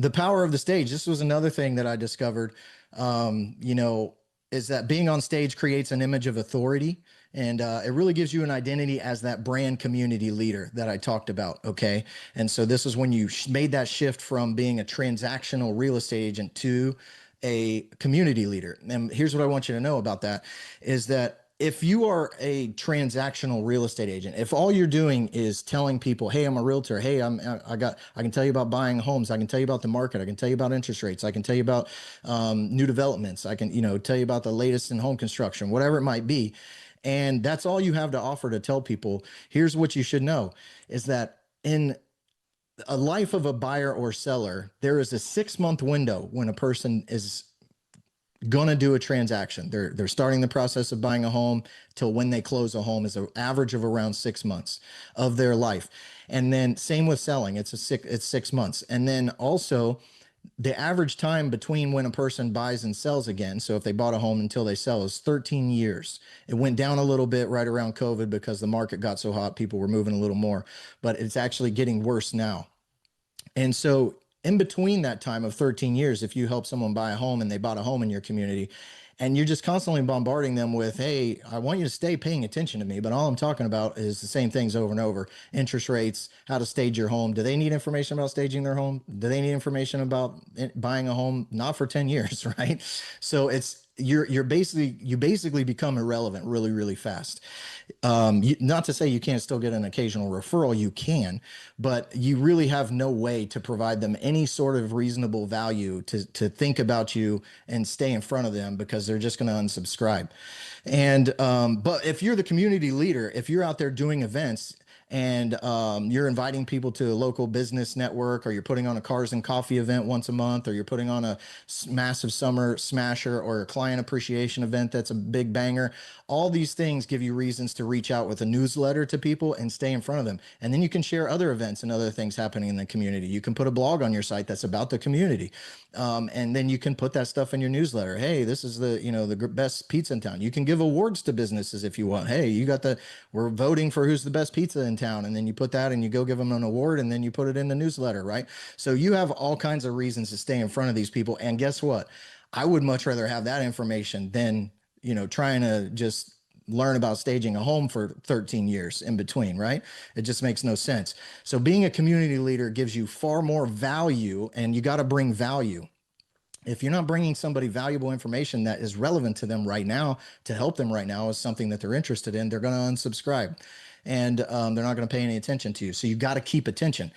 the power of the stage. This was another thing that I discovered, you know, is that being on stage creates an image of authority. And it really gives you an identity as that brand community leader that I talked about. Okay. And so this is when you made that shift from being a transactional real estate agent to a community leader. And here's what I want you to know about that is that if you are a transactional real estate agent, if all you're doing is telling people, "Hey, I'm a realtor. Hey, I can tell you about buying homes. I can tell you about the market. I can tell you about interest rates. I can tell you about new developments. I can, tell you about the latest in home construction, whatever it might be." And that's all you have to offer to tell people. Here's what you should know is that in a life of a buyer or seller, there is a 6 month window when a person is going to do a transaction. They're starting the process of buying a home till when they close a home is an average of around 6 months of their life. And then same with selling, it's 6 months. And then also the average time between when a person buys and sells again, so if they bought a home until they sell, is 13 years. It went down a little bit right around COVID because the market got so hot, people were moving a little more, but it's actually getting worse now. And so in between that time of 13 years, if you help someone buy a home and they bought a home in your community, and you're just constantly bombarding them with, "Hey, I want you to stay paying attention to me," but all I'm talking about is the same things over and over: interest rates, how to stage your home. Do they need information about staging their home? Do they need information about buying a home? Not for 10 years, right? So it's you basically become irrelevant really, really fast. Not to say you can't still get an occasional referral, you can, but you really have no way to provide them any sort of reasonable value to think about you and stay in front of them, because they're just going to unsubscribe. And but if you're the community leader, if you're out there doing events, and you're inviting people to a local business network, or you're putting on a cars and coffee event once a month, or you're putting on a massive summer smasher or a client appreciation event that's a big banger, all these things give you reasons to reach out with a newsletter to people and stay in front of them. And then you can share other events and other things happening in the community. You can put a blog on your site that's about the community. And then you can put that stuff in your newsletter. "Hey, this is the best pizza in town." You can give awards to businesses if you want. "Hey, we're voting for who's the best pizza in town." And then you put that and you go give them an award, and then you put it in the newsletter, right? So you have all kinds of reasons to stay in front of these people. And guess what? I would much rather have that information than, trying to just learn about staging a home for 13 years in between, right? It just makes no sense. So being a community leader gives you far more value, and you got to bring value. If you're not bringing somebody valuable information that is relevant to them right now, to help them right now, is something that they're interested in, they're going to unsubscribe, and they're not going to pay any attention to you. So you got to keep attention.